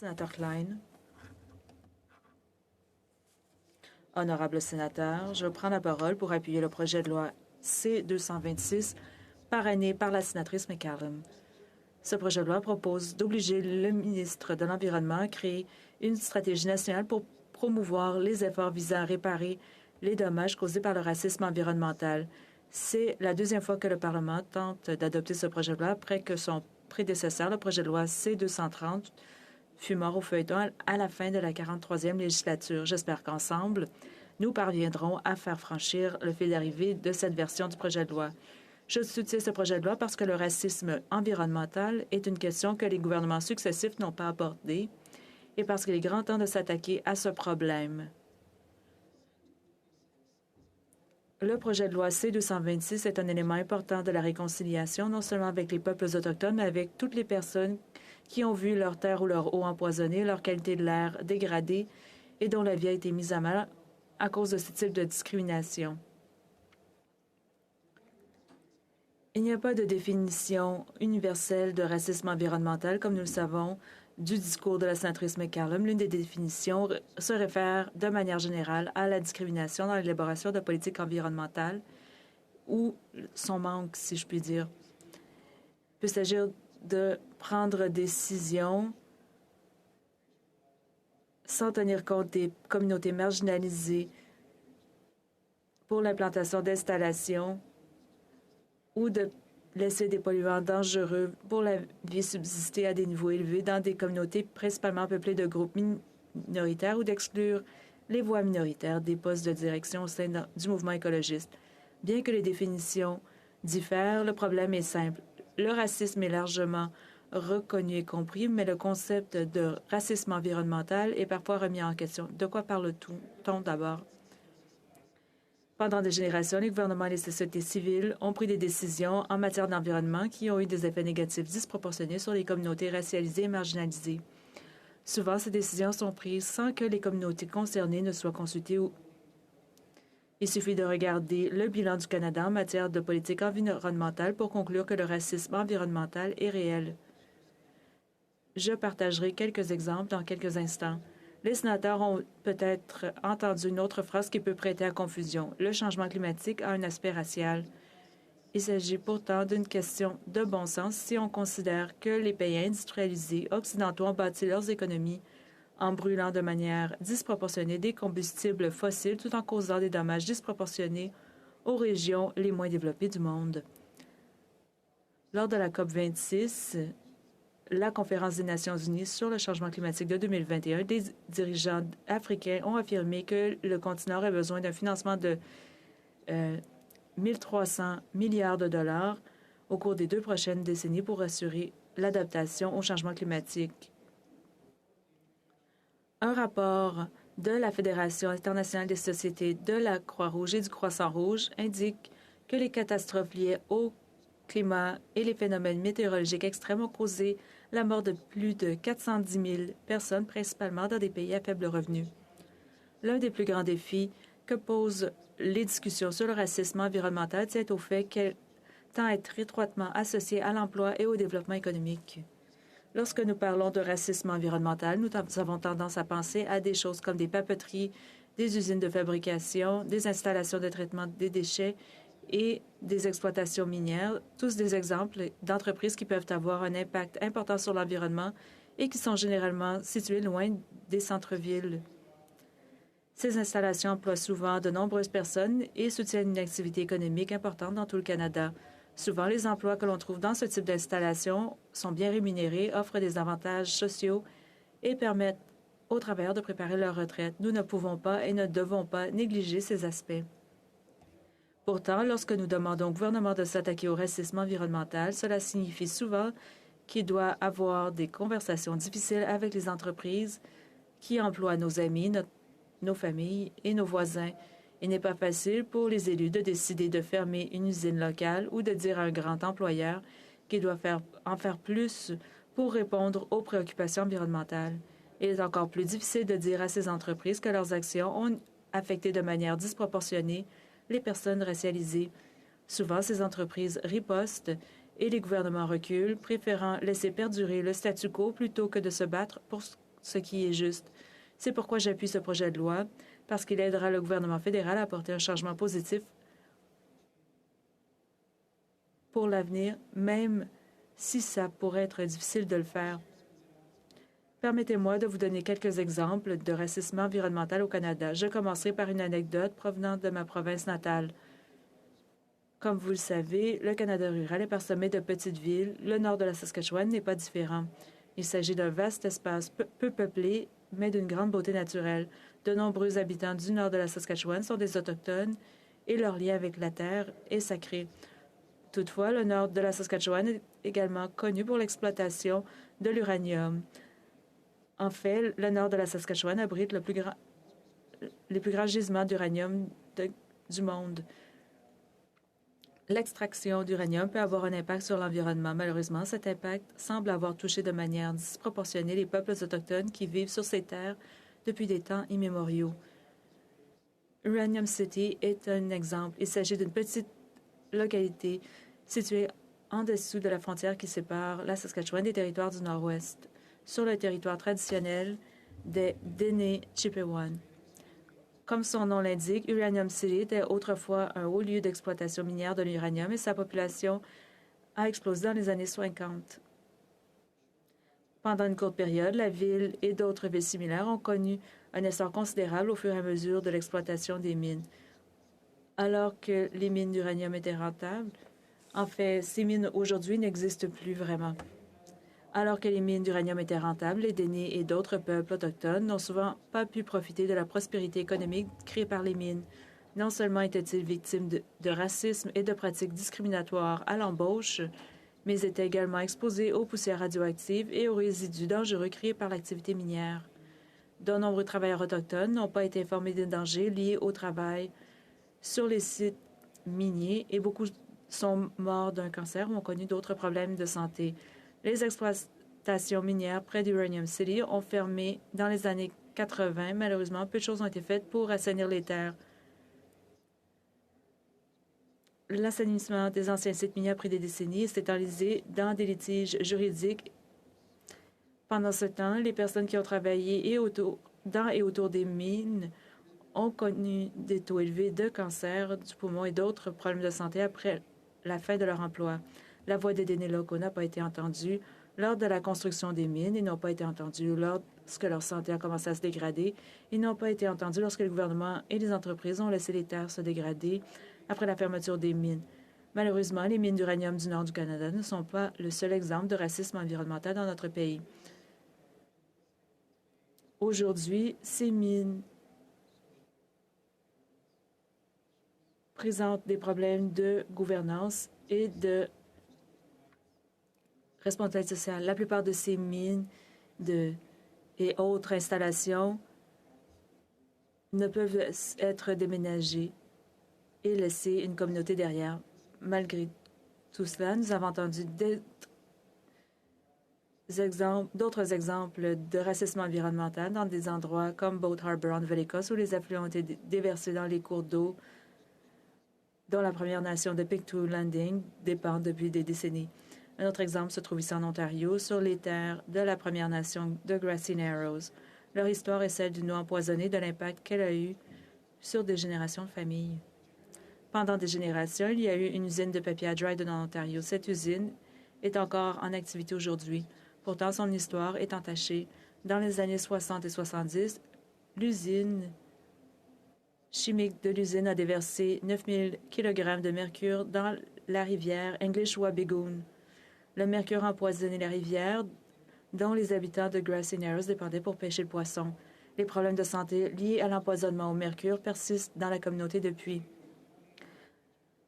Sénateur Klein. Honorable sénateur, je prends la parole pour appuyer le projet de loi C-226 parrainé par la sénatrice McCallum. Ce projet de loi propose d'obliger le ministre de l'Environnement à créer une stratégie nationale pour promouvoir les efforts visant à réparer les dommages causés par le racisme environnemental. C'est la deuxième fois que le Parlement tente d'adopter ce projet de loi après que son prédécesseur, le projet de loi C-230, fut mort au feuilleton à la fin de la 43e législature. J'espère qu'ensemble, nous parviendrons à faire franchir le fil d'arrivée de cette version du projet de loi. Je soutiens ce projet de loi parce que le racisme environnemental est une question que les gouvernements successifs n'ont pas abordée et parce qu'il est grand temps de s'attaquer à ce problème. Le projet de loi C-226 est un élément important de la réconciliation, non seulement avec les peuples autochtones, mais avec toutes les personnes qui ont vu leur terre ou leur eau empoisonnée, leur qualité de l'air dégradée et dont la vie a été mise à mal à cause de ce type de discrimination. Il n'y a pas de définition universelle de racisme environnemental, comme nous le savons du discours de la sénatrice McCallum. L'une des définitions se réfère de manière générale à la discrimination dans l'élaboration de politiques environnementales ou son manque, si je puis dire. Il peut s'agir de prendre des décisions sans tenir compte des communautés marginalisées pour l'implantation d'installations ou de laisser des polluants dangereux pour la vie subsister à des niveaux élevés dans des communautés principalement peuplées de groupes minoritaires ou d'exclure les voix minoritaires des postes de direction au sein du mouvement écologiste. Bien que les définitions diffèrent, le problème est simple. Le racisme est largement reconnu et compris, mais le concept de racisme environnemental est parfois remis en question. De quoi parle-t-on d'abord? Pendant des générations, les gouvernements et les sociétés civiles ont pris des décisions en matière d'environnement qui ont eu des effets négatifs disproportionnés sur les communautés racialisées et marginalisées. Souvent, ces décisions sont prises sans que les communautés concernées ne soient consultées. Il suffit de regarder le bilan du Canada en matière de politique environnementale pour conclure que le racisme environnemental est réel. Je partagerai quelques exemples dans quelques instants. Les sénateurs ont peut-être entendu une autre phrase qui peut prêter à confusion. Le changement climatique a un aspect racial. Il s'agit pourtant d'une question de bon sens si on considère que les pays industrialisés occidentaux ont bâti leurs économies en brûlant de manière disproportionnée des combustibles fossiles tout en causant des dommages disproportionnés aux régions les moins développées du monde. Lors de la COP26, la Conférence des Nations unies sur le changement climatique de 2021, des dirigeants africains ont affirmé que le continent aurait besoin d'un financement de 1 300 milliards de dollars au cours des 2 prochaines décennies pour assurer l'adaptation au changement climatique. Un rapport de la Fédération internationale des sociétés de la Croix-Rouge et du Croissant-Rouge indique que les catastrophes liées au climat et les phénomènes météorologiques extrêmes ont causé la mort de plus de 410 000 personnes, principalement dans des pays à faible revenu. L'un des plus grands défis que posent les discussions sur le racisme environnemental tient au fait qu'elle tend à être étroitement associée à l'emploi et au développement économique. Lorsque nous parlons de racisme environnemental, nous avons tendance à penser à des choses comme des papeteries, des usines de fabrication, des installations de traitement des déchets et des exploitations minières, tous des exemples d'entreprises qui peuvent avoir un impact important sur l'environnement et qui sont généralement situées loin des centres-villes. Ces installations emploient souvent de nombreuses personnes et soutiennent une activité économique importante dans tout le Canada. Souvent, les emplois que l'on trouve dans ce type d'installation sont bien rémunérés, offrent des avantages sociaux et permettent aux travailleurs de préparer leur retraite. Nous ne pouvons pas et ne devons pas négliger ces aspects. Pourtant, lorsque nous demandons au gouvernement de s'attaquer au racisme environnemental, cela signifie souvent qu'il doit avoir des conversations difficiles avec les entreprises qui emploient nos amis, nos familles et nos voisins. Il n'est pas facile pour les élus de décider de fermer une usine locale ou de dire à un grand employeur qu'il doit en faire plus pour répondre aux préoccupations environnementales. Il est encore plus difficile de dire à ces entreprises que leurs actions ont affecté de manière disproportionnée les personnes racialisées. Souvent, ces entreprises ripostent et les gouvernements reculent, préférant laisser perdurer le statu quo plutôt que de se battre pour ce qui est juste. C'est pourquoi j'appuie ce projet de loi, parce qu'il aidera le gouvernement fédéral à apporter un changement positif pour l'avenir, même si ça pourrait être difficile de le faire. Permettez-moi de vous donner quelques exemples de racisme environnemental au Canada. Je commencerai par une anecdote provenant de ma province natale. Comme vous le savez, le Canada rural est parsemé de petites villes. Le nord de la Saskatchewan n'est pas différent. Il s'agit d'un vaste espace peu peuplé, mais d'une grande beauté naturelle. De nombreux habitants du nord de la Saskatchewan sont des Autochtones et leur lien avec la terre est sacré. Toutefois, le nord de la Saskatchewan est également connu pour l'exploitation de l'uranium. En fait, le nord de la Saskatchewan abrite les plus grands gisements d'uranium du monde. L'extraction d'uranium peut avoir un impact sur l'environnement. Malheureusement, cet impact semble avoir touché de manière disproportionnée les peuples autochtones qui vivent sur ces terres depuis des temps immémoriaux. Uranium City est un exemple. Il s'agit d'une petite localité située en dessous de la frontière qui sépare la Saskatchewan des territoires du Nord-Ouest, sur le territoire traditionnel des Dene-Chipewyan. Comme son nom l'indique, Uranium City était autrefois un haut lieu d'exploitation minière de l'uranium et sa population a explosé dans les années 50. Pendant une courte période, la ville et d'autres villes similaires ont connu un essor considérable au fur et à mesure de l'exploitation des mines. Alors que les mines d'uranium étaient rentables, en fait, ces mines aujourd'hui n'existent plus vraiment. Alors que les mines d'uranium étaient rentables, les Dene et d'autres peuples autochtones n'ont souvent pas pu profiter de la prospérité économique créée par les mines. Non seulement étaient-ils victimes de racisme et de pratiques discriminatoires à l'embauche, mais ils étaient également exposés aux poussières radioactives et aux résidus dangereux créés par l'activité minière. De nombreux travailleurs autochtones n'ont pas été informés des dangers liés au travail sur les sites miniers et beaucoup sont morts d'un cancer ou ont connu d'autres problèmes de santé. Les exploitations minières près d'Uranium City ont fermé dans les années 80. Malheureusement, peu de choses ont été faites pour assainir les terres. L'assainissement des anciens sites miniers a pris des décennies et s'est enlisé dans des litiges juridiques. Pendant ce temps, les personnes qui ont travaillé dans et autour des mines ont connu des taux élevés de cancer du poumon et d'autres problèmes de santé après la fin de leur emploi. La voix des Dene locaux n'a pas été entendue lors de la construction des mines. Ils n'ont pas été entendus lorsque leur santé a commencé à se dégrader. Ils n'ont pas été entendus lorsque le gouvernement et les entreprises ont laissé les terres se dégrader après la fermeture des mines. Malheureusement, les mines d'uranium du nord du Canada ne sont pas le seul exemple de racisme environnemental dans notre pays. Aujourd'hui, ces mines présentent des problèmes de gouvernance et de responsabilité sociale. La plupart de ces mines et autres installations ne peuvent être déménagées et laisser une communauté derrière. Malgré tout cela, nous avons entendu d'autres exemples de racisme environnemental dans des endroits comme Boat Harbour en Nouvelle-Écosse où les affluents ont été déversés dans les cours d'eau dont la Première Nation de Pictou Landing dépend depuis des décennies. Un autre exemple se trouve ici en Ontario, sur les terres de la Première Nation de Grassy Narrows. Leur histoire est celle d'une eau empoisonnée, de l'impact qu'elle a eu sur des générations de familles. Pendant des générations, il y a eu une usine de papier à Dryden en Ontario. Cette usine est encore en activité aujourd'hui. Pourtant, son histoire est entachée. Dans les années 60 et 70, l'usine chimique de l'usine a déversé 9000 kg de mercure dans la rivière English Wabigoon. Le mercure a empoisonné la rivière dont les habitants de Grassy Narrows dépendaient pour pêcher le poisson. Les problèmes de santé liés à l'empoisonnement au mercure persistent dans la communauté depuis.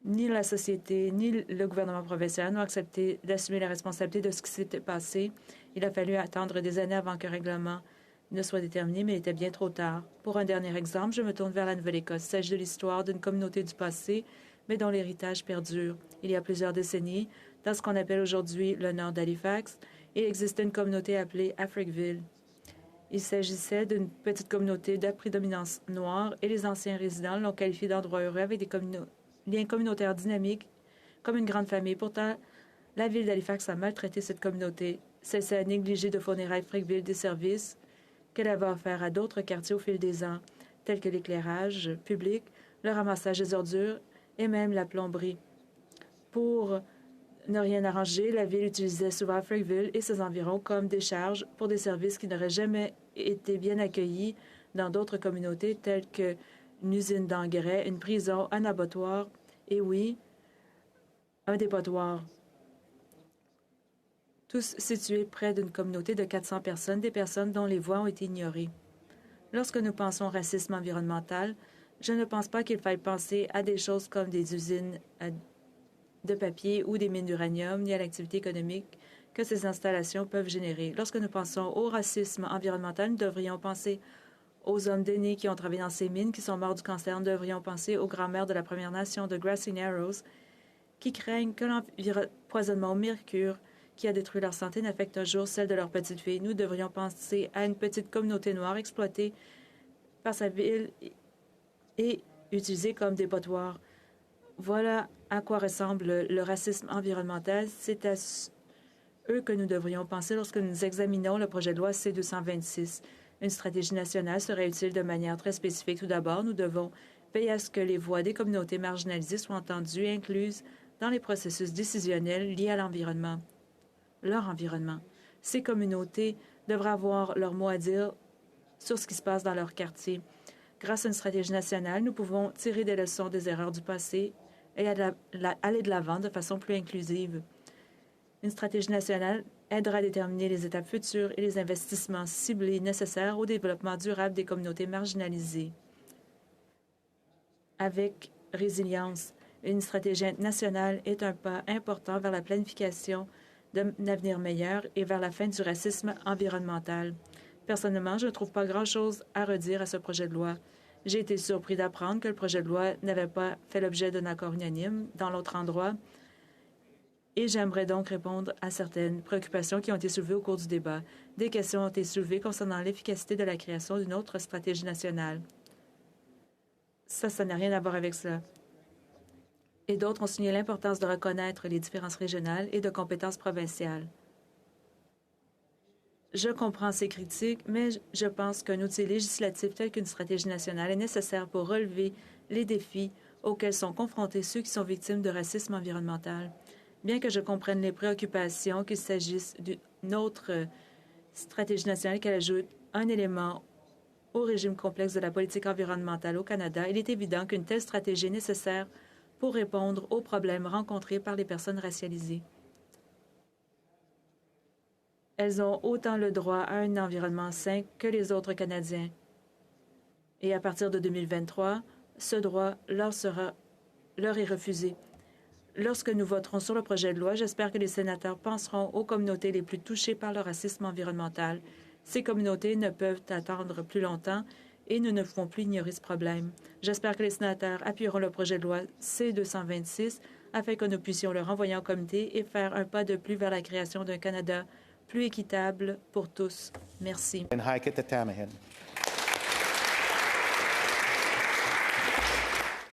Ni la société, ni le gouvernement provincial n'ont accepté d'assumer la responsabilité de ce qui s'était passé. Il a fallu attendre des années avant qu'un règlement ne soit déterminé, mais il était bien trop tard. Pour un dernier exemple, je me tourne vers la Nouvelle-Écosse. Il s'agit de l'histoire d'une communauté du passé, mais dont l'héritage perdure. Il y a plusieurs décennies, dans ce qu'on appelle aujourd'hui le nord d'Halifax, il existait une communauté appelée Africville. Il s'agissait d'une petite communauté de prédominance noire et les anciens résidents l'ont qualifié d'endroit heureux avec des liens communautaires dynamiques, comme une grande famille. Pourtant, la ville d'Halifax a maltraité cette communauté. Celle-ci a négligé de fournir à Africville des services qu'elle va offert à d'autres quartiers au fil des ans, tels que l'éclairage public, le ramassage des ordures et même la plomberie. Pour ne rien arranger, la Ville utilisait souvent Frankville et ses environs comme décharge pour des services qui n'auraient jamais été bien accueillis dans d'autres communautés telles qu'une usine d'engrais, une prison, un abattoir et oui, un dépotoir. Tous situés près d'une communauté de 400 personnes, des personnes dont les voix ont été ignorées. Lorsque nous pensons au racisme environnemental, je ne pense pas qu'il faille penser à des choses comme des usines de papier ou des mines d'uranium, ni à l'activité économique que ces installations peuvent générer. Lorsque nous pensons au racisme environnemental, nous devrions penser aux hommes d'aînés qui ont travaillé dans ces mines, qui sont morts du cancer. Nous devrions penser aux grands-mères de la Première Nation de Grassy Narrows, qui craignent que l'empoisonnement au mercure qui a détruit leur santé n'affecte un jour celle de leur petite fille. Nous devrions penser à une petite communauté noire exploitée par sa ville et utilisée comme dépotoir. Voilà à quoi ressemble le racisme environnemental. C'est à eux que nous devrions penser lorsque nous examinons le projet de loi C-226. Une stratégie nationale serait utile de manière très spécifique. Tout d'abord, nous devons veiller à ce que les voix des communautés marginalisées soient entendues et incluses dans les processus décisionnels liés à l'environnement. Leur environnement. Ces communautés devraient avoir leur mot à dire sur ce qui se passe dans leur quartier. Grâce à une stratégie nationale, nous pouvons tirer des leçons des erreurs du passé et aller de l'avant de façon plus inclusive. Une stratégie nationale aidera à déterminer les étapes futures et les investissements ciblés nécessaires au développement durable des communautés marginalisées. Avec résilience, une stratégie nationale est un pas important vers la planification d'un avenir meilleur et vers la fin du racisme environnemental. Personnellement, je ne trouve pas grand-chose à redire à ce projet de loi. J'ai été surpris d'apprendre que le projet de loi n'avait pas fait l'objet d'un accord unanime dans l'autre endroit et j'aimerais donc répondre à certaines préoccupations qui ont été soulevées au cours du débat. Des questions ont été soulevées concernant l'efficacité de la création d'une autre stratégie nationale. Ça n'a rien à voir avec cela. Et d'autres ont souligné l'importance de reconnaître les différences régionales et de compétences provinciales. Je comprends ces critiques, mais je pense qu'un outil législatif tel qu'une stratégie nationale est nécessaire pour relever les défis auxquels sont confrontés ceux qui sont victimes de racisme environnemental. Bien que je comprenne les préoccupations qu'il s'agisse d'une autre stratégie nationale qui ajoute un élément au régime complexe de la politique environnementale au Canada, il est évident qu'une telle stratégie est nécessaire pour répondre aux problèmes rencontrés par les personnes racialisées. Elles ont autant le droit à un environnement sain que les autres Canadiens. Et à partir de 2023, ce droit leur est refusé. Lorsque nous voterons sur le projet de loi, j'espère que les sénateurs penseront aux communautés les plus touchées par le racisme environnemental. Ces communautés ne peuvent attendre plus longtemps et nous ne pouvons plus ignorer ce problème. J'espère que les sénateurs appuieront le projet de loi C-226 afin que nous puissions le renvoyer en comité et faire un pas de plus vers la création d'un Canada plus équitable pour tous. Merci.